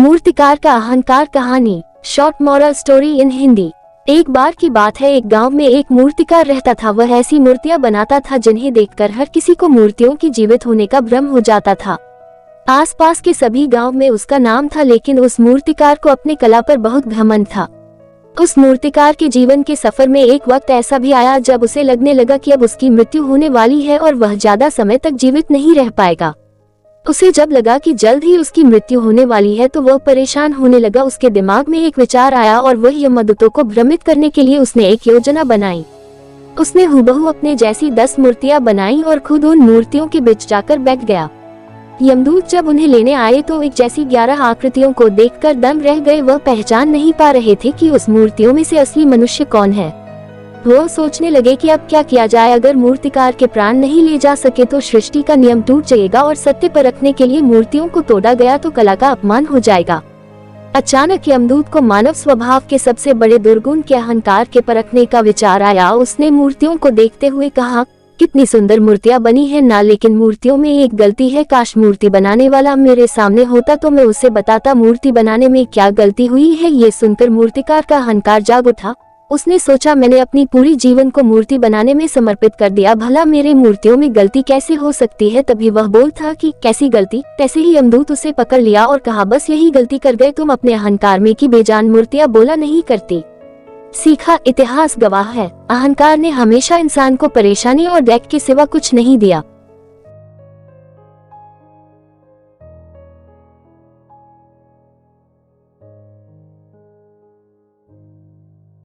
मूर्तिकार का अहंकार कहानी। Short moral story in Hindi. एक बार की बात है, एक गांव में एक मूर्तिकार रहता था। वह ऐसी मूर्तियां बनाता था जिन्हें देखकर हर किसी को मूर्तियों की जीवित होने का भ्रम हो जाता था। आसपास के सभी गांव में उसका नाम था, लेकिन उस मूर्तिकार को अपनी कला पर बहुत घमंड था। उस मूर्तिकार के जीवन के सफर में एक वक्त ऐसा भी आया जब उसे लगने लगा कि अब उसकी मृत्यु होने वाली है और वह ज्यादा समय तक जीवित नहीं रह पाएगा। उसे जब लगा कि जल्द ही उसकी मृत्यु होने वाली है तो वह परेशान होने लगा। उसके दिमाग में एक विचार आया और वह यमदूतों को भ्रमित करने के लिए उसने एक योजना बनाई। उसने हूबहू अपने जैसी 10 मूर्तियां बनाई और खुद उन मूर्तियों के बीच जाकर बैठ गया। यमदूत जब उन्हें लेने आए तो एक जैसी 11 आकृतियों को देखकर दंग रह गए। वह पहचान नहीं पा रहे थे कि उस मूर्तियों में से असली मनुष्य कौन है। वो सोचने लगे कि अब क्या किया जाए। अगर मूर्तिकार के प्राण नहीं ले जा सके तो सृष्टि का नियम टूट जाएगा और सत्य परखने के लिए मूर्तियों को तोड़ा गया तो कला का अपमान हो जाएगा। अचानक यमदूत को मानव स्वभाव के सबसे बड़े दुर्गुण के अहंकार के परखने का विचार आया। उसने मूर्तियों को देखते हुए कहा, कितनी सुंदर मूर्तियां बनी है ना, लेकिन मूर्तियों में एक गलती है। काश मूर्ति बनाने वाला मेरे सामने होता तो मैं उसे बताता मूर्ति बनाने में क्या गलती हुई है। ये सुनकर मूर्तिकार का अहंकार जाग उठा। उसने सोचा, मैंने अपनी पूरी जीवन को मूर्ति बनाने में समर्पित कर दिया, भला मेरे मूर्तियों में गलती कैसे हो सकती है। तभी वह बोल था कि कैसी गलती। तैसे ही यमदूत उसे पकड़ लिया और कहा, बस यही गलती कर गए तुम अपने अहंकार में कि बेजान मूर्तियां बोला नहीं करती। सीखा, इतिहास गवाह है, अहंकार ने हमेशा इंसान को परेशानी और दैक के सिवा कुछ नहीं दिया।